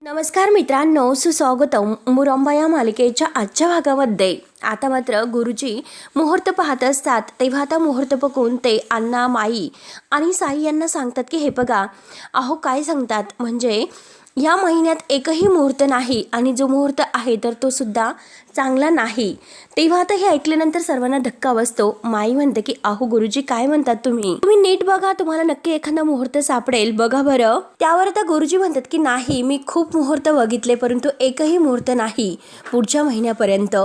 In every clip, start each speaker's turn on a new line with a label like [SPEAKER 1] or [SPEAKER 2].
[SPEAKER 1] नमस्कार मित्रांनो, सुस्वागतम मुरंबा या मालिकेच्या आजच्या भागामध्ये. आता मात्र गुरुजी मुहूर्त पाहत असतात, तेव्हा आता मुहूर्त बघून ते अण्णा, माई आणि साई यांना सांगतात की हे बघा, अहो काय सांगतात, म्हणजे या महिन्यात एकही मुहूर्त नाही आणि जो मुहूर्त आहे तर तो सुद्धा चांगला नाही. तेव्हा आता हे ऐकल्यानंतर सर्वांना धक्का बसतो. माई म्हणते की अहो गुरुजी काय म्हणतात तुम्ही नीट बघा, तुम्हाला नक्की एखादा मुहूर्त सापडेल बघा बरं. त्यावर आता गुरुजी म्हणतात की नाही, मी खूप मुहूर्त बघितले परंतु एकही मुहूर्त नाही पुढच्या महिन्यापर्यंत.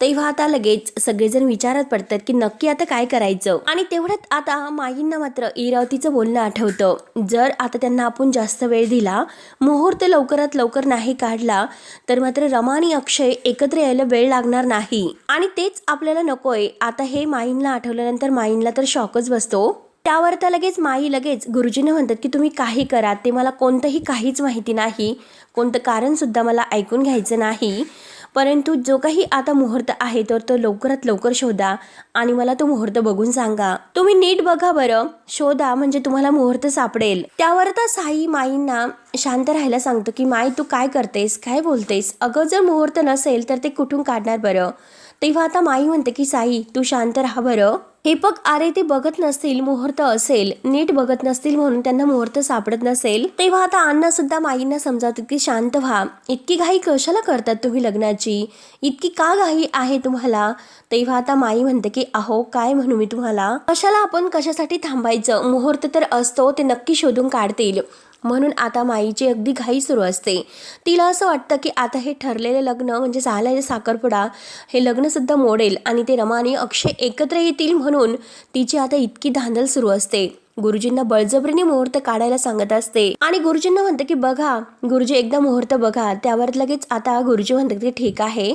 [SPEAKER 1] तेव्हा आता लगेच सगळेजण विचारात पडतात की नक्की आता काय करायचं. आणि तेवढ्यात आता माईंना मात्र इरावतीचं बोलणं आठवतं. जर आता त्यांना आपण जास्त वेळ दिला, मुहूर्त लवकरात लवकर नाही काढला तर मात्र रमा आणि अक्षय एकत्र यायला वेळ लागणार नाही आणि तेच आपल्याला नकोय. आता हे माईंना आठवल्यानंतर माईंना तर शॉकच बसतो. त्यावर तर लगेच माई लगेच गुरुजींना म्हणतात की तुम्ही काही करा, ते मला कोणतंही काहीच माहिती नाही, कोणतं कारण सुद्धा मला ऐकून घ्यायचं नाही, परंतु जो काही आता मुहूर्त आहे तर तो लवकरात लवकर शोधा आणि मला तो मुहूर्त बघून सांगा. तुम्ही नीट बघा बरं, शोधा म्हणजे तुम्हाला मुहूर्त सापडेल. त्यावर आता साई माईंना शांत राहायला सांगतो की माई तू काय करतेस, काय बोलतेस, अगं जर मुहूर्त नसेल तर ते कुठून काढणार बरं. तेव्हा आता माई म्हणते की साई तू शांत राहा बरं. हे बघ, अरे ते बघत नसतील, मुहूर्त असेल, नीट बघत नसतील म्हणून त्यांना मुहूर्त सापडत नसेल. तेव्हा आता अण्णा सुद्धा माईंना समजावतात की शांत व्हा, इतकी घाई कशाला करतात तुम्ही लग्नाची, इतकी का घाई आहे तुम्हाला. तेव्हा आता माई म्हणते की अहो काय म्हणू मी तुम्हाला, कशाला आपण कशासाठी थांबायचं, मुहूर्त तर असतो, ते नक्की शोधून काढतील. म्हणून आता माईची अगदी घाई सुरू असते. तिला असं वाटतं की आता हे ठरलेलं लग्न म्हणजे झालेलं साखरपुडा हे लग्न सुद्धा मोडेल आणि ते रमा आणि अक्षय एकत्र येतील म्हणून तिची आता इतकी धांदल सुरू असते. गुरुजींना बळजबरीने मुहूर्त काढायला सांगत असते आणि गुरुजींना म्हणते की बघा गुरुजी एकदा मुहूर्त बघा. त्यावर लगेच आता गुरुजी म्हणतात की ठीक आहे,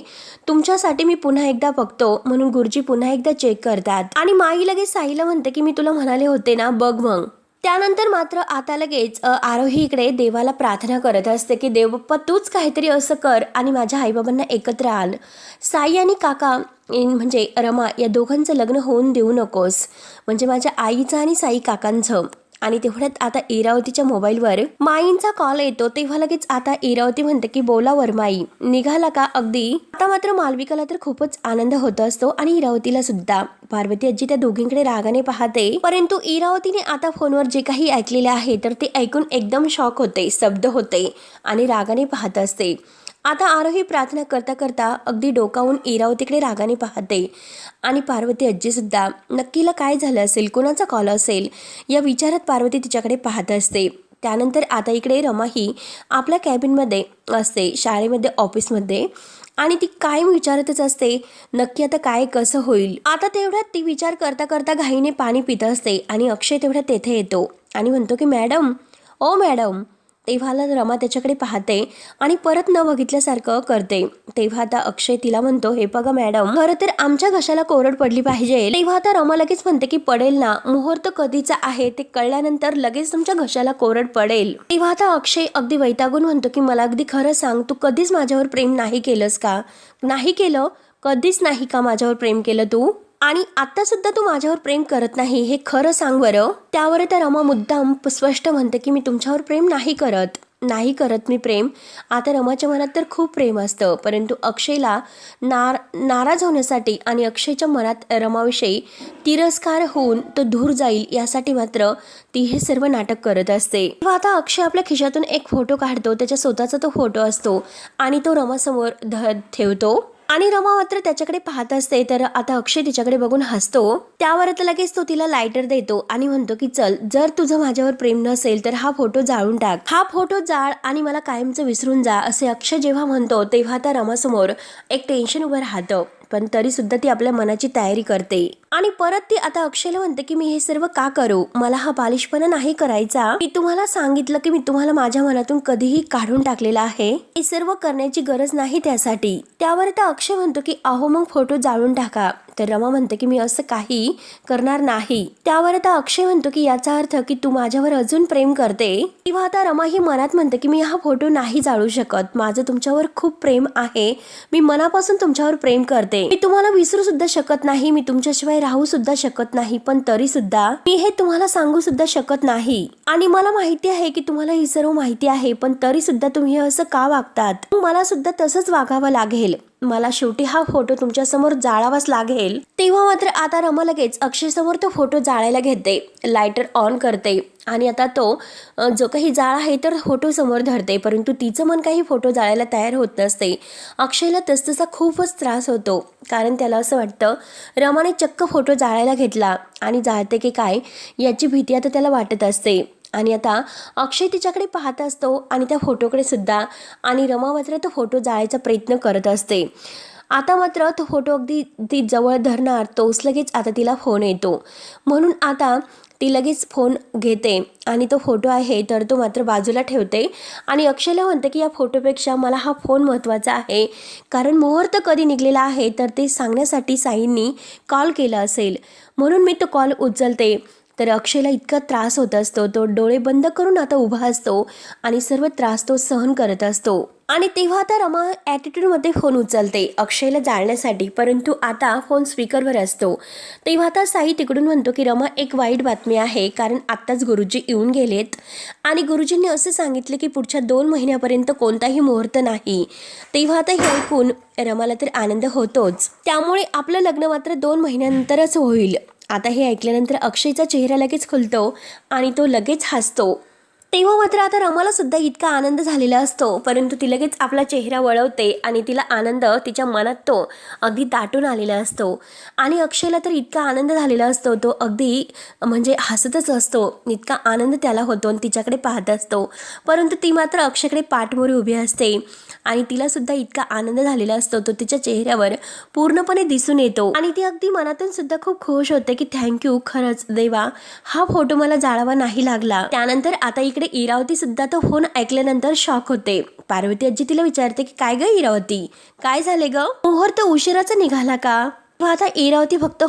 [SPEAKER 1] तुमच्यासाठी मी पुन्हा एकदा बघतो. म्हणून गुरुजी पुन्हा एकदा चेक करतात आणि माई लगेच साईला म्हणते की मी तुला म्हणाले होते ना, बघ मग. त्यानंतर मात्र आता लगेच आरोही इकडे देवाला प्रार्थना करत असते की देव बाप्पा तूच काहीतरी असं कर आणि माझ्या आईबाबांना एकत्र आण. साई आणि काका म्हणजे रमा या दोघांचं लग्न होऊन देऊ नकोस, म्हणजे माझ्या आईचं आणि साई काकांचं. आणि तेवढ्यात आता इरावतीच्या मोबाईलवर माईंचा कॉल येतो. तेव्हा लगेच आता इरावती म्हणते की बोला वरमाई, निघाला का अगदी. आता मात्र मालविकाला तर खूपच आनंद होत असतो आणि इरावतीला सुद्धा. पार्वती आजी त्या दोघींकडे रागाने पाहते, परंतु इरावतीने आता फोनवर जे काही ऐकलेले आहे तर ते ऐकून एकदम शॉक होते, स्तब्ध होते आणि रागाने पाहत असते. आता आरोही प्रार्थना करता करता अगदी डोकावून इरावतीकडे रागाने पाहते आणि पार्वती आजी सुद्धा नक्कीला काय झालं असेल, कोणाचा कॉल असेल या विचारात पार्वती तिच्याकडे पाहत असते. त्यानंतर आता इकडे रमाही आपल्या कॅबिनमध्ये असते, शाळेमध्ये, ऑफिसमध्ये, आणि ती कायम विचारतच असते नक्की आता काय कसं होईल. आता तेवढ्यात ती विचार करता करता घाईने पाणी पित असते आणि अक्षय तेवढ्यात तेथे येतो आणि म्हणतो की मॅडम, ओ मॅडम. तेव्हा रमा त्याच्याकडे पाहते आणि परत न बघितल्यासारखं करते. तेव्हा आता अक्षय तिला म्हणतो हे बघा मॅडम, खरं तर आमच्या घशाला कोरड पडली पाहिजे. तेव्हा आता रमा लगेच म्हणते की पडेल ना, मुहूर्त कधीचा आहे ते कळल्यानंतर लगेच तुमच्या घशाला कोरड पडेल. तेव्हा आता अक्षय अगदी वैतागून म्हणतो की मला अगदी खरं सांग, तू कधीच माझ्यावर प्रेम नाही केलंस का, नाही केलं, कधीच नाही का माझ्यावर प्रेम केलं तू, आणि आता सुद्धा तू माझ्यावर प्रेम करत नाही, हे खरं सांग बरं. त्यावर त्या रमा मुद्दाम स्पष्ट म्हणते की मी तुमच्यावर प्रेम नाही करत मी प्रेम. आता रमाच्या मनात तर खूप प्रेम असतं, परंतु अक्षयला नाराज होण्यासाठी आणि अक्षयच्या मनात रमाविषयी तिरस्कार होऊन तो दूर जाईल यासाठी मात्र ती हे सर्व नाटक करत असते. आता अक्षय आपल्या खिशातून एक फोटो काढतो, त्याच्या स्वतःचा तो फोटो असतो आणि तो रमासमोर ठेवतो आणि रमा मात्र त्याच्याकडे पाहत असते. तर आता अक्षय तिच्याकडे बघून हसतो. त्यावर आता लगेच तो तिला लायटर देतो आणि म्हणतो की चल, जर तुझं माझ्यावर प्रेम नसेल तर हा फोटो जाळून टाक, हा फोटो जाळ आणि मला कायमचं विसरून जा. असे अक्षय जेव्हा म्हणतो तेव्हा त्या रमासमोर एक टेन्शन उभं राहतं, पण तरी सुद्धा ती आपल्या मनाची तयारी करते आणि परत ती आता अक्षयला म्हणते की मी हे सर्व का करू, मला हा बालिशपणा नाही करायचा. मी तुम्हाला सांगितलं की मी तुम्हाला माझ्या मनातून कधीही काढून टाकलेला आहे, हे सर्व करण्याची गरज नाही त्यासाठी. त्यावर आता अक्षय म्हणतो की अहो मग फोटो जाळून टाका. तर रमा म्हणते की मी असं काही करणार नाही. त्यावर आता अक्षय म्हणतो की याचा अर्थ की तू माझ्यावर अजून प्रेम करते. तेव्हा आता रमा ही मनात म्हणते की मी हा फोटो नाही जाळू शकत, माझं तुमच्यावर खूप प्रेम आहे, मी मनापासून तुमच्यावर प्रेम करते, मी तुम्हाला विसरू सुद्धा शकत नाही, मी तुमच्याशिवाय राहू सुद्धा शकत नाही, पण तरी सुद्धा मी हे तुम्हाला सांगू सुद्धा शकत नाही. आणि मला माहिती आहे की तुम्हाला ही सर्व माहिती आहे, पण तरी सुद्धा तुम्ही असं का वागतात, मला सुद्धा तसंच वागावं लागेल, मला शेवटी हा फोटो तुमच्या समोर जाळावाच लागेल. तेव्हा मात्र आता रमा लगेच अक्षय समोर तो फोटो जाळायला घेते, लायटर ऑन करते आणि आता तो जो काही जाळ आहे तर फोटो समोर धरते, परंतु तिचं मन काही फोटो जाळायला तयार होत नसते. अक्षयला तसतसा खूपच त्रास होतो, कारण त्याला असं वाटतं रमाने चक्क फोटो जाळायला घेतला आणि जाळते की काय याची भीती आता त्याला वाटत असते. आणि आता अक्षय तिच्याकडे पाहत असतो आणि त्या फोटोकडे सुद्धा, आणि रमा मात्र तो फोटो जाळायचा प्रयत्न करत असते. आता मात्र तो फोटो अगदी ती जवळ धरणार तोच लगेच आता तिला फोन येतो, म्हणून आता ती लगेच फोन घेते आणि तो फोटो आहे तर तो मात्र बाजूला ठेवते आणि अक्षयला म्हणते की या फोटोपेक्षा मला हा फोन महत्त्वाचा आहे, कारण मुहूर्त कधी निघलेला आहे तर ते सांगण्यासाठी साईंनी कॉल केला असेल, म्हणून मी तो कॉल उचलते. तर अक्षयला इतका त्रास होत असतो, तो डोळे बंद करून आता उभा असतो आणि सर्व त्रास तो सहन करत असतो. आणि तेव्हा आता रमा ॲटिट्यूडमध्ये फोन उचलते अक्षयला जाळण्यासाठी, परंतु आता फोन स्पीकरवर असतो. तेव्हा आता साई तिकडून म्हणतो की रमा एक वाईट बातमी आहे, कारण आत्ताच गुरुजी येऊन गेलेत आणि गुरुजींनी असं सांगितलं की पुढच्या 2 महिन्यापर्यंत कोणताही मुहूर्त नाही. तेव्हा आता हे ऐकून रमाला तर आनंद होतोच, त्यामुळे आपलं लग्न मात्र 2 महिन्यानंतरच होईल. आता हे ऐकल्यानंतर अक्षयचा चेहरा लगेच खुलतो आणि तो लगेच हसतो. तेव्हा मात्र आता रमाला सुद्धा इतका आनंद झालेला असतो, परंतु ती लगेच आपला चेहरा वळवते आणि तिला आनंद तिच्या मनात तो अगदी दाटून आलेला असतो. आणि अक्षयला तर इतका आनंद झालेला असतो, तो अगदी म्हणजे हसतच असतो, इतका आनंद त्याला होतो आणि तिच्याकडे पाहत असतो. परंतु ती मात्र अक्षयकडे पाठमोरी उभी असते आणि तिला सुद्धा इतका आनंद झालेला असतो, तो तिच्या चेहऱ्यावर पूर्णपणे दिसून येतो आणि ती अगदी मनातून सुद्धा खूप खुश होते की थँक्यू, खरंच देवा, हा फोटो मला जाळावा नाही लागला. त्यानंतर आता इकडे इरावती सुद्धा तो फोन ऐकल्यानंतर शॉक होते. पार्वती आजी तिला विचारते की काय ग इरावती, काय झाले ग, मुहूर्त उशिराचा निघाला का? आता इरावती फक्त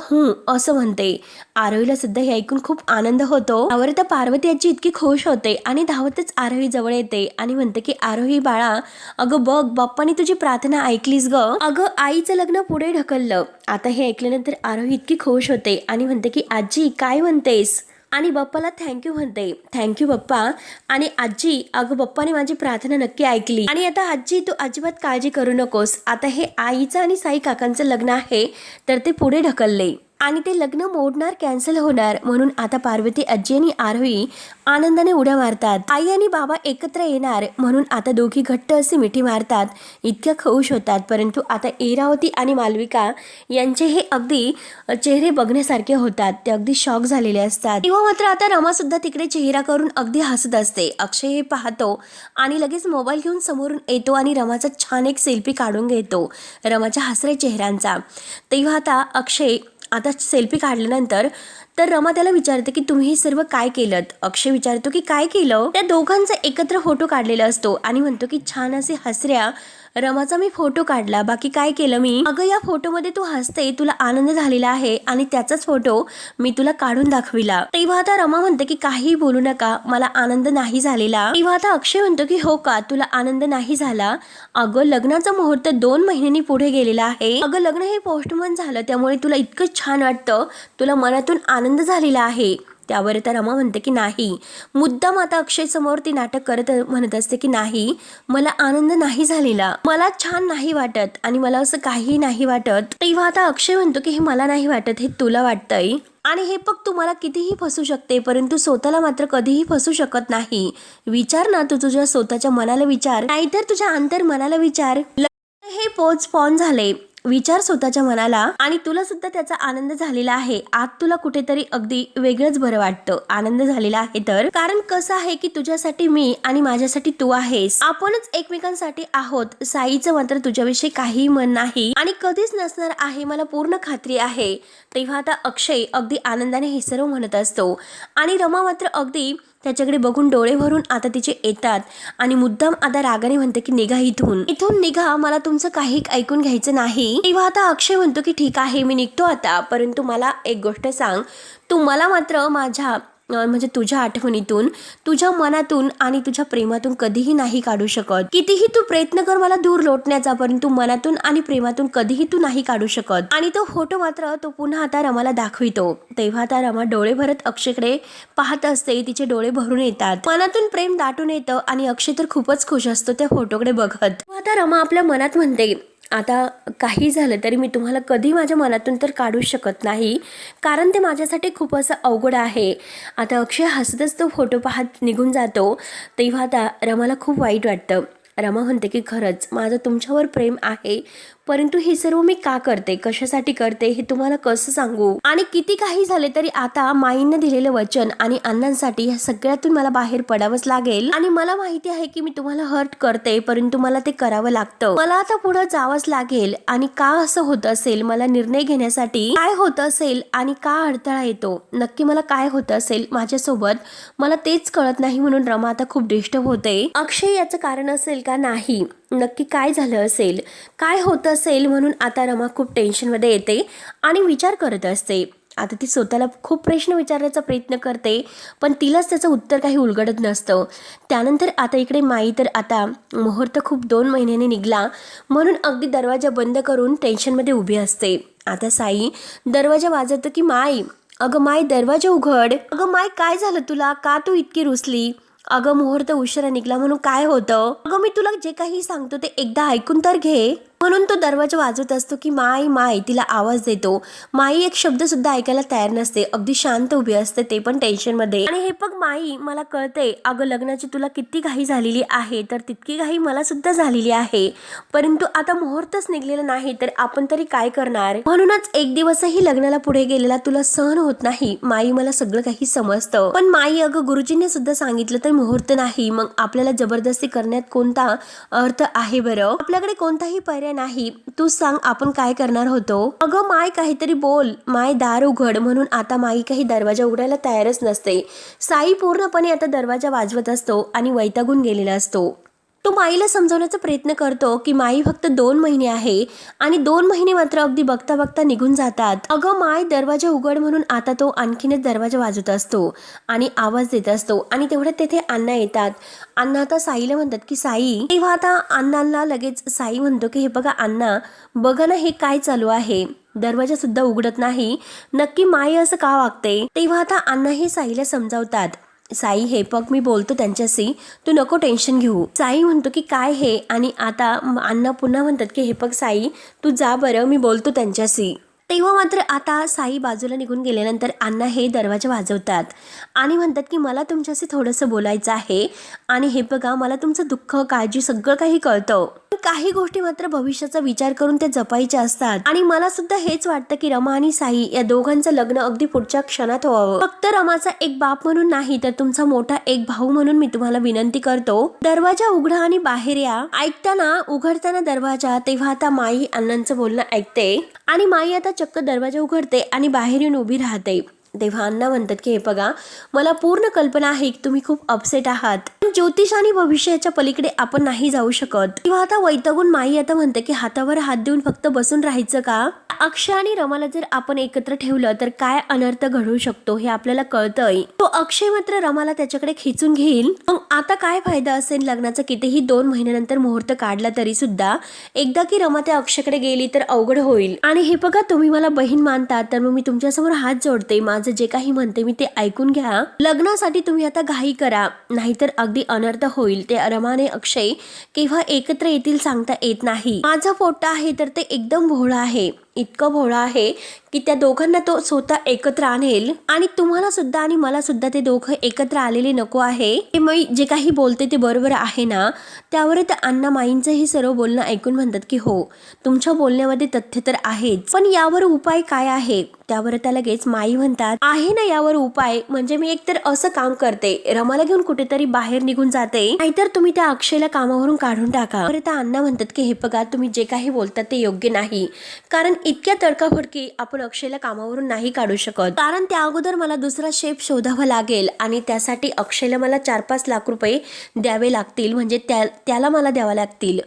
[SPEAKER 1] असं म्हणते. आरोहीला सुद्धा हे ऐकून खूप आनंद होतो. त्यावर तर पार्वती आजी इतकी खुश होते आणि धावतच आरोही जवळ येते आणि म्हणते की आरोही बाळा, अगं बघ, बाप्पानी तुझी प्रार्थना ऐकलीस ग, अगं आईचं लग्न पुढे ढकललं. आता हे ऐकल्यानंतर आरोही इतकी खुश होते आणि म्हणते की आजी काय म्हणतेस, आणि बाप्पाला थँक्यू म्हणते. थँक्यू बाप्पा. आणि आजी, अगं बाप्पाने माझी प्रार्थना नक्की ऐकली आणि आता आजी तू अजिबात काळजी करू नकोस, आता हे आईचं आणि साई काकांचं लग्न आहे तर ते पुढे ढकलले आणि ते लग्न मोडणार, कॅन्सल होणार, म्हणून आता पार्वती आजी आणि आरोही आनंदाने उड्या मारतात. आई आणि बाबा एकत्र येणार म्हणून आता दोघी घट्ट असे मिठी मारतात, इतक्या खुश होतात. परंतु आता इरावती आणि मालविका यांचे हे अगदी चेहरे बघण्यासारखे होतात, ते अगदी शॉक झालेले असतात. तेव्हा मात्र आता रमा सुद्धा तिकडे चेहरा करून अगदी हसत असते. अक्षय हे पाहतो आणि लगेच मोबाईल घेऊन समोरून येतो आणि रमाचा छान एक सेल्फी काढून घेतो, रमाच्या हसऱ्या चेहऱ्यांचा. तेव्हा आता अक्षय आता सेल्फी काढल्यानंतर तर रमा त्याला विचारते की तुम्ही हे सर्व काय केलं. अक्षय विचारतो की काय केलं. त्या दोघांचा एकत्र फोटो काढलेला असतो आणि म्हणतो की छान असे हसऱ्या रमाचा मी फोटो काढला, बाकी काय केलं मी. अगं या फोटोमध्ये तू हसते, तुला आनंद झालेला आहे आणि त्याचाच फोटो मी तुला काढून दाखविला. तेव्हा आता रमा म्हणते की काही बोलू नका, मला आनंद नाही झालेला. तेव्हा आता अक्षय म्हणतो की हो का, तुला आनंद नाही झाला. अगं लग्नाचा मुहूर्त 2 महिन्यांनी पुढे गेलेला आहे. अगं लग्न हे पोस्टपोन झालं, त्यामुळे तुला इतकं छान वाटतं, तुला मनातून आनंद झालेला आहे. त्यावर तर रमा म्हणते की नाही, मुद्दाम आता अक्षय समोर ती नाटक करत म्हणत असते की नाही, मला आनंद नाही झालेला, मला छान नाही वाटत आणि मला असं काही नाही वाटत. तेव्हा आता अक्षय म्हणतो की हे मला नाही वाटत, हे तुला वाटतंय आणि हे बघ तुम्हाला कितीही फसू शकते, परंतु स्वतःला मात्र कधीही फसू शकत नाही. विचार ना, तू तुझ्या स्वतःच्या मनाला विचार, नाहीतर तुझ्या अंतर मनाला विचार. हे पोस्टपोन झाले, विचार स्वतःच्या मनाला आणि तुला सुद्धा त्याचा आनंद झालेला आहे. आत तुला कुठेतरी अगदी वेगळंच बरं वाटतं, आनंद झालेला आहे. तर कारण कसं आहे की तुझ्यासाठी मी आणि माझ्यासाठी तू आहेस, आपणच एकमेकांसाठी आहोत. साईचं मात्र तुझ्याविषयी काही मन नाही आणि कधीच नसणार आहे, मला पूर्ण खात्री आहे. तेव्हा आता अक्षय अगदी आनंदाने हे सर्व म्हणत असतो आणि रमा मात्र अगदी त्याच्याकडे बघून डोळे भरून आता तिचे येतात आणि मुद्दाम आता रागाने म्हणते की निघा इथून निघा, मला तुमचं काही ऐकून घ्यायचं नाही. तेव्हा आता अक्षय म्हणतो की ठीक आहे मी निघतो आता, परंतु मला एक गोष्ट सांग, तू मला मात्र माझ्या म्हणजे तुझ्या आठवणीतून, तुझ्या मनातून आणि तुझ्या प्रेमातून कधीही नाही काढू शकत. कितीही तू प्रयत्न कर मला दूर लोटण्याचा, परंतु मनातून आणि प्रेमातून कधीही तू नाही काढू शकत. आणि तो फोटो मात्र तो पुन्हा आता रमाला दाखवितो. तेव्हा आता रमा डोळे भरत अक्षयकडे पाहत असते. तिचे डोळे भरून येतात, मनातून प्रेम दाटून येतं आणि अक्षय तर खूपच खुश असतो त्या फोटोकडे बघत. आता रमा आपल्या मनात म्हणते, आता काही झालं तरी मी तुम्हाला कधी माझ्या मनातून तर काढू शकत नाही, कारण ते माझ्यासाठी खूप असं अवघड आहे. आता अक्षय हसतच तो फोटो पाहत निघून जातो. तेव्हा आता रमाला खूप वाईट वाटतं. रमा म्हणते की खरंच माझं तुमच्यावर प्रेम आहे, परंतु हे सर्व मी का करते, कशासाठी करते हे तुम्हाला कसं सांगू. आणि किती काही झाले तरी आता माईंना दिलेलं वचन आणि अण्णांसाठी ह्या सगळ्यातून मला बाहेर पडावंच लागेल. आणि मला माहिती आहे की मी तुम्हाला हर्ट करते, परंतु मला ते करावं लागतं. मला आता पुढे जावंच लागेल. आणि का असं होत असेल, मला निर्णय घेण्यासाठी काय होत असेल आणि का अडथळा येतो, नक्की मला काय होत असेल माझ्यासोबत, मला तेच कळत नाही. म्हणून रमा आता खूप डिस्टर्ब होते. अक्षय याचं कारण असेल का नाही, नक्की काय झालं असेल, काय होत असेल, म्हणून आता रमा खूप टेन्शनमध्ये येते आणि विचार करत असते. आता ती स्वतःला खूप प्रश्न विचारण्याचा प्रयत्न करते, पण तिलाच त्याचं उत्तर काही उलगडत नसतं. त्यानंतर आता इकडे माई तर आता मुहूर्त खूप 2 महिन्याने निघला म्हणून अगदी दरवाजा बंद करून टेन्शनमध्ये उभी असते. आता साई दरवाजा वाजवतो की माई, अगं माई दरवाजा उघड, अगं माई काय झालं तुला, का तू इतकी रुसली, अगं मुहूर्त उशिरा निघला म्हणून काय होतं, अगं मी तुला जे काही सांगतो ते एकदा ऐकून तर घे. म्हणून तो दरवाजा वाजवत असतो की माई माई, तिला आवाज देतो. माई एक शब्द सुद्धा ऐकायला तयार नसते, अगदी शांत उभी असते, ते पण टेन्शन मध्ये. आणि हे बघ माई, मला कळते अगं लग्नाची तुला किती घाई झालेली आहे, तर तितकी घाई मला सुद्धा झालेली आहे, परंतु आता मुहूर्तच निघलेला नाही तर आपण तरी काय करणार. म्हणूनच एक दिवसही लग्नाला पुढे गेलेला तुला सहन होत नाही माई, मला सगळं काही समजतं. पण माई अगं गुरुजींनी सुद्धा सांगितलं तर मुहूर्त नाही, मग आपल्याला जबरदस्ती करण्यात कोणता अर्थ आहे बरं, आपल्याकडे कोणताही पर्याय नाही, तू सांग आपण काय करणार होतो. अगं माय काहीतरी बोल, माय दार उघड. म्हणून आता माई काही दरवाजा उघडायला तयारच नसते. साई पूर्णपणे आता दरवाजा वाजवत असतो आणि वैतागून गेलेला असतो. तो माईला समजवण्याचा प्रयत्न करतो की माई फक्त 2 महिने आहे आणि 2 महिने मात्र अगदी बघता बघता निघून जातात. अगं माय दरवाजा उघड. म्हणून आता तो आणखीनच दरवाजा वाजवत असतो आणि आवाज देत असतो. आणि तेवढ्यात तेथे अण्णा येतात. अण्णा आता साईला म्हणतात की साई. तेव्हा आता अण्णांना लगेच साई म्हणतो की हे बघा अण्णा, बघा ना हे काय चालू आहे, दरवाजा सुद्धा उघडत नाही, नक्की माई असं का वागते. तेव्हा आता अण्णा हे साईला समजावतात. साई हे बघ मी बोलतो त्यांच्याशी, तू नको टेन्शन घेऊ. साई म्हणतो की काय हे, आणि आता अण्णा पुन्हा म्हणतात की हे बघ साई तू जा बरं, मी बोलतो त्यांच्याशी. तेव्हा मात्र आता साई बाजूला निघून गेल्यानंतर अण्णा हे दरवाजा वाजवतात आणि म्हणतात की मला तुमच्याशी थोडंसं बोलायचं आहे. आणि हे बघा मला तुमचं दुःख काळजी सगळं काही कळतं, काही गोष्टी मात्र भविष्याचा विचार करून त्या जपायच्या असतात. आणि मला सुद्धा हेच वाटतं की रमा आणि साई या दोघांचं लग्न अगदी पुढच्या क्षणात व्हावं. फक्त रमाचा एक बाप म्हणून नाही तर तुमचा मोठा एक भाऊ म्हणून मी तुम्हाला विनंती करतो, दरवाजा उघडा आणि बाहेर या. ऐकताना उघडताना दरवाजा, तेव्हा आता माई अण्णांचं बोलणं ऐकते आणि माई आता चक्क दरवाजा उघडते आणि बाहेर येऊन उभी राहते. तेव्हा अण्णा म्हणतात की हे बघा मला पूर्ण कल्पना आहे की तुम्ही खूप अपसेट आहात, ज्योतिष आणि भविष्याच्या पलीकडे आपण नाही जाऊ शकत. तेव्हा आता वैतागून माई आता म्हणते की हातावर हात देऊन फक्त बसून राहायचं का. अक्षय आणि रमाला जर आपण एकत्र ठेवलं तर काय अनर्थ घडू शकतो हे आपल्याला कळतंय. तो अक्षय मात्र रमाला त्याच्याकडे खेचून घेईल. मग आता काय फायदा असेल लग्नाचा, कितीही 2 महिन्यानंतर मुहूर्त काढला तरी सुद्धा एकदा की रमा त्या अक्षयकडे गेली तर अवघड होईल. आणि हे बघा तुम्ही मला बहीण मानता तर मग मी तुमच्यासमोर हात जोडते, माझं जे काही म्हणते मी ते ऐकून घ्या. लग्नासाठी तुम्ही आता घाई करा नाहीतर अगदी अनर्थ होईल. ते रमाने अक्षय केव्हा एकत्र येतील सांगता येत नाही. माझा पोट्टा आहे तर ते एकदम भोळा आहे, इतकं भोळा आहे की त्या दोघांना तो स्वतः एकत्र आणेल. आणि तुम्हाला सुद्धा आणि मला सुद्धा ते दोघं एकत्र आलेले नको आहे. हे मी जे काही बोलते ते बरोबर आहे ना. त्यावर त्या अण्णा माईंचं हे सर्व बोलणं ऐकून म्हणतात की हो तुमच्या बोलण्यामध्ये तथ्य तर आहेच, पण यावर उपाय काय आहे. त्यावर त्या लगेच माई म्हणतात आहे ना यावर उपाय, म्हणजे मी एकतर असं काम करते, रमाला घेऊन कुठेतरी बाहेर निघून जाते, नाहीतर तुम्ही त्या अक्षयला कामावरून काढून टाका. तर त्या अण्णा म्हणतात की हे बघा तुम्ही जे काही बोलतात ते योग्य नाही, कारण इतक्या तडकाफडकी आपण अक्षयला कामावरून नाही काढू शकत, कारण त्या अगोदर मला दुसरा शेफ शोधावा लागेल आणि त्यासाठी अक्षयला मला 4-5 लाख रुपये द्यावे लागतील, म्हणजे त्याला मला द्यावा लागतील.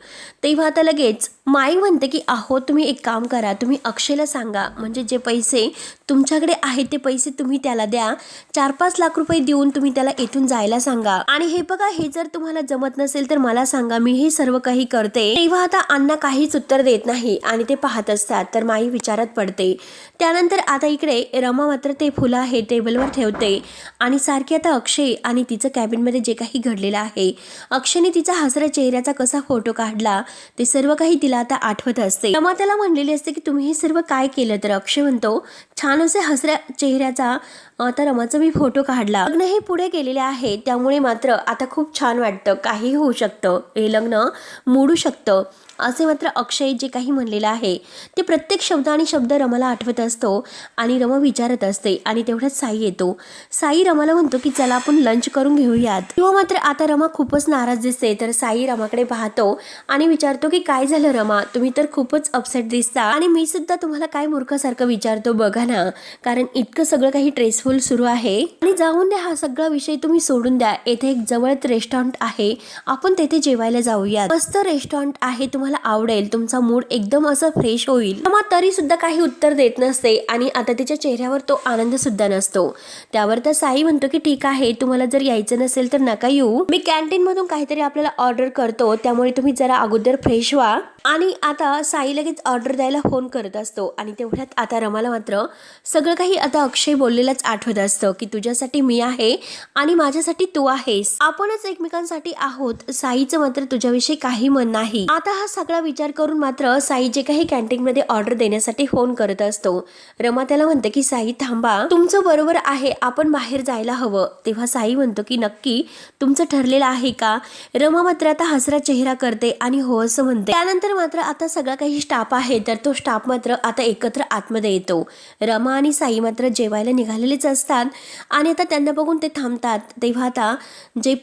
[SPEAKER 1] तेव्हा आता लगेच माई म्हणते की अहो तुम्ही एक काम करा, तुम्ही अक्षयला सांगा, म्हणजे जे पैसे तुमच्याकडे आहेत ते पैसे तुम्ही त्याला द्या, 4-5 लाख रुपये देऊन तुम्ही त्याला इथून जायला सांगा. आणि हे बघा, हे जर तुम्हाला जमत नसेल तर मला सांगा, मी हे सर्व काही करते. तेव्हा आता अण्णा काहीच उत्तर देत नाही आणि ते पाहत असतात. तर माई विचारात पडते. त्यानंतर आता इकडे रमा मात्र ते फुलं आहे टेबलवर ठेवते आणि सारखी आता अक्षय आणि तिचं कॅबिनमध्ये जे काही घडलेलं आहे, अक्षयने तिचा हसऱ्या चेहऱ्याचा कसा फोटो काढला ते सर्व काही तिला आता आठवत असते. रमा त्याला म्हणलेली असते की तुम्ही हे सर्व काय केलं, तर अक्षय म्हणतो छान असे हसऱ्या चेहऱ्याचा आता रमाचा मी फोटो काढला. लग्न हे पुढे गेलेले आहे, त्यामुळे मात्र आता खूप छान वाटतं, काही होऊ शकतं, हे लग्न मोडू शकतं असे मात्र अक्षय जे काही म्हणलेलं आहे ते प्रत्येक शब्द आणि शब्द रमाला आठवत असतो आणि रमा विचारत असते. आणि तेवढ्यात साई येतो. साई रमाला म्हणतो की चला आपण लंच करून घेऊयात. किंवा मात्र आता रमा खूपच नाराज दिसते. तर साई रमाकडे पाहतो आणि विचारतो की काय झालं रमा, तुम्ही तर खूपच अपसेट दिसता आणि मी सुद्धा तुम्हाला काय मूर्खासारखं विचारतो बघा ना, कारण इतकं सगळं काही स्ट्रेसफुल सुरू आहे. आणि जाऊन द्या, हा सगळा विषय तुम्ही सोडून द्या. येथे एक जवळच रेस्टॉरंट आहे, आपण तेथे जेवायला जाऊयात. मस्त रेस्टॉरंट आहे, तुम्हाला आवडेल, तुमचा मूड एकदम असं फ्रेश होईल. रमा तरी सुद्धा काही उत्तर देत नसते आणि आता तिच्या चेहऱ्यावर तो आनंद सुद्धा नसतो. त्यावर तर साई म्हणतो की ठीक आहे, तुम्हाला जर यायचं नसेल तर नका येऊ, मी कॅन्टीन मधून काहीतरी आपल्याला ऑर्डर करतो, त्यामुळे तुम्ही जरा अगोदर फ्रेश व्हा. आणि आता साई लगेच ऑर्डर द्यायला फोन करत असतो. आणि तेवढ्यात आता रमाला मात्र सगळं काही आता अक्षय बोललेलंच आठवत असतं की तुझ्यासाठी मी आहे आणि माझ्यासाठी तू आहेस, आपणच एकमेकांसाठी आहोत. साईचं मात्र तुझ्याविषयी काही मन नाही. आता हा सगळा विचार करून मात्र साई जे काही कॅन्टीन मध्ये ऑर्डर देण्यासाठी फोन करत असतो. रमा त्याला म्हणते की साई थांबा, तुमचं बरोबर आहे, आपण बाहेर जायला हवं. तेव्हा साई म्हणतो की नक्की तुमचं ठरलेलं आहे का. रमा मात्र आता हसरा चेहरा करते आणि हो असं म्हणते. त्यानंतर मात्र आता सगळा काही स्टाफ आहे, तर तो स्टाफ मात्र आता एकत्र आतमध्ये येतो. रमा आणि साई मात्र जेवायला निघालेलेच असतात आणि आता त्यांना बघून ते थांबतात. तेव्हा आता जे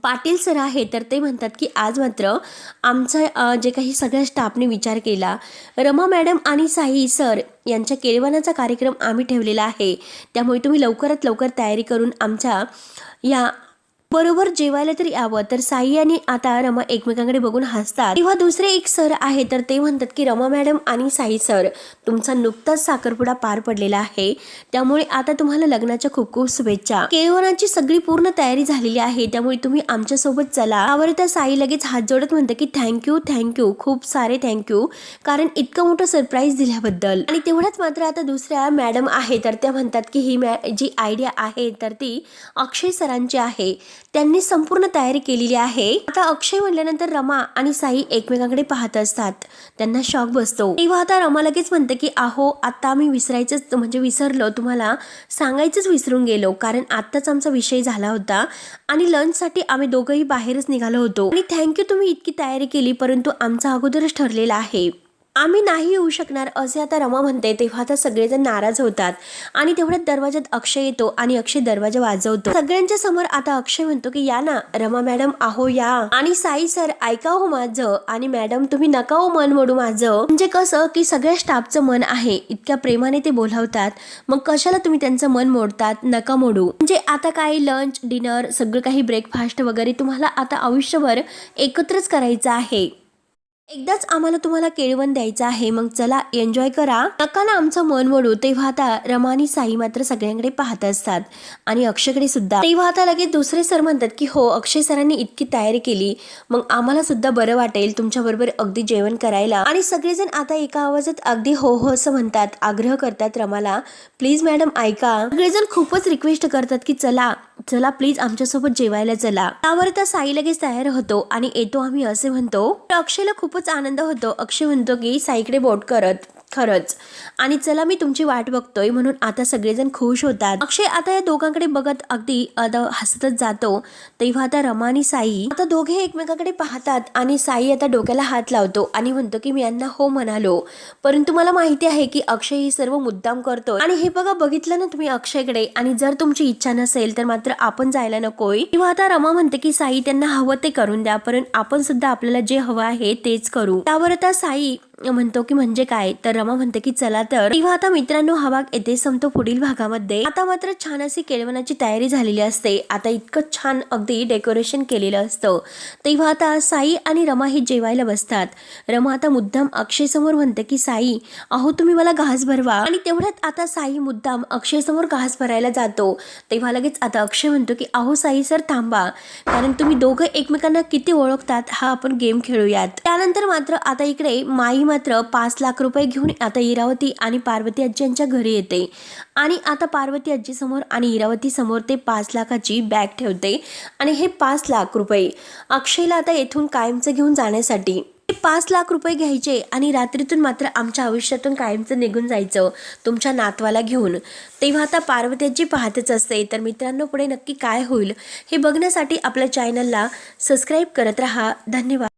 [SPEAKER 1] पाटील सर आहे तर ते म्हणतात की आज मात्र आमचा जे काही सगळ्या स्टाफने विचार केला, रमा मॅडम आणि साई सर यांच्या केळवणाचा कार्यक्रम आम्ही ठेवलेला आहे, त्यामुळे तुम्ही लवकरात लवकर तयारी करून आमच्या या बरोबर जेवायला तरी यावं. तर साई आणि आता रमा एकमेकांकडे बघून हसतात. तेव्हा दुसरे एक सर आहे तर ते म्हणतात की रमा मॅडम आणि साई सर, तुमचा नुकताच साखरपुडा पार पडलेला आहे, त्यामुळे आता तुम्हाला लग्नाच्या खूप खूप शुभेच्छा. केळवणाची सगळी पूर्ण तयारी झालेली आहे, त्यामुळे तुम्ही आमच्या सोबत चला. त्यावर तर साई लगेच हात जोडत म्हणते की थँक्यू, खूप सारे थँक्यू, कारण इतकं मोठं सरप्राईज दिल्याबद्दल. आणि तेवढ्याच मात्र आता दुसऱ्या मॅडम आहे तर त्या म्हणतात की ही जी आयडिया आहे तर ती अक्षय सरांची आहे, त्यांनी संपूर्ण तयारी केलेली आहे. आता अक्षय म्हणल्यानंतर रमा आणि साई एकमेकांकडे पाहत असतात, त्यांना शॉक बसतो. तेव्हा आता रमा लगेच म्हणते की अहो आता आम्ही विसरलो, तुम्हाला सांगायचंच विसरून गेलो, कारण आत्ताच आमचा विषय झाला होता आणि लंचसाठी आम्ही दोघंही बाहेरच निघालो होतो. आणि थँक्यू, तुम्ही इतकी तयारी केली, परंतु आमचा अगोदरच ठरलेला आहे, आम्ही नाही येऊ शकणार असे आता रमा म्हणते. तेव्हा आता सगळेजण नाराज होतात आणि तेवढ्यात दरवाजात अक्षय येतो आणि अक्षय दरवाजा वाजवतो. सगळ्यांच्या समोर आता अक्षय म्हणतो की या ना रमा मॅडम, अहो या, आणि साई सर ऐका हो माझं, आणि मॅडम तुम्ही नका हो मन मोडू माझं. म्हणजे कसं की सगळ्या स्टाफचं मन आहे, इतक्या प्रेमाने ते बोलावतात, मग कशाला तुम्ही त्यांचं मन मोडतात, नका मोडू. म्हणजे आता काही लंच डिनर सगळं काही ब्रेकफास्ट वगैरे तुम्हाला आता आयुष्यभर एकत्रच करायचं आहे, एकदाच आम्हाला तुम्हाला केळवण द्यायचं आहे, मग चला एन्जॉय करा, नका ना आमचं मन मोडू. तेव्हा आता रमा आणि साई मात्र सगळ्यांकडे पाहत असतात आणि अक्षयकडे सुद्धा. तेव्हा आता लगेच दुसरे सर म्हणतात की हो, अक्षय सरांनी इतकी तयारी केली, मग आम्हाला सुद्धा बरं वाटेल तुमच्या बरोबर अगदी जेवण करायला. आणि सगळेजण आता एका आवाजात अगदी हो हो असं म्हणतात, आग्रह करतात रमाला, प्लीज मॅडम ऐका. सगळेजण खूपच रिक्वेस्ट करतात की चला चला प्लीज आमच्यासोबत जेवायला चला. त्यावर तर साई लगेच तयार होतो आणि येतो आम्ही असे म्हणतो. अक्षयला खूपच आनंद होतो. अक्षय म्हणतो की साईकडे बोट करत, खरंच, आणि चला मी तुमची वाट बघतोय, म्हणून आता सगळेजण खुश होतात. अक्षय आता या दोघांकडे बघत अगदी हसतच जातो. तेव्हा आता रमा आणि साई आता दोघे एकमेकांकडे पाहतात आणि साई आता डोक्याला हात लावतो आणि म्हणतो की मी यांना हो म्हणालो, परंतु मला माहिती आहे की अक्षय ही सर्व मुद्दाम करतो. आणि हे बघा, बघितलं ना तुम्ही अक्षयकडे, आणि जर तुमची इच्छा नसेल तर मात्र आपण जायला नकोय. तेव्हा आता रमा म्हणते की साई त्यांना हवं ते करून द्या, पण आपण सुद्धा आपल्याला जे हवं आहे तेच करू. त्यावर आता साई म्हणतो की म्हणजे काय, तर रमा म्हणते की चला तर. तेव्हा आता मित्रांनो हा भाग येथे संपतो. पुढील भागामध्ये आता मात्र छान अशी केळवणाची तयारी झालेली असते. आता इतकं छान अगदी डेकोरेशन केलेलं असतं. तेव्हा आता साई आणि रमा ही जेवायला बसतात. रमा आता मुद्दाम अक्षय समोर म्हणते की साई, अहो तुम्ही मला घास भरवा. आणि तेवढ्यात आता साई मुद्दाम अक्षय समोर घास भरायला जातो. तेव्हा लगेच आता अक्षय म्हणतो की अहो साई सर थांबा, कारण तुम्ही दोघं एकमेकांना किती ओळखतात हा आपण गेम खेळूयात. त्यानंतर मात्र आता इकडे माई मात्र 5 लाख रुपये घेऊन आता इरावती आणि पार्वती आजी यांच्या घरी येते. आणि आता पार्वती आजी समोर आणि इरावती समोर ते 5 लाखाची बॅग ठेवते. आणि हे 5 लाख रुपये अक्षयला आता येथून कायमचं घेऊन जाण्यासाठी. 5 लाख रुपये घ्यायचे आणि रात्रीतून मात्र आमच्या आयुष्यातून कायमचं निघून जायचं तुमच्या नातवाला घेऊन. तेव्हा आता पार्वती आजी पाहतच असते. तर मित्रांनो पुढे नक्की काय होईल हे बघण्यासाठी आपल्या चॅनलला सबस्क्राईब करत राहा. धन्यवाद.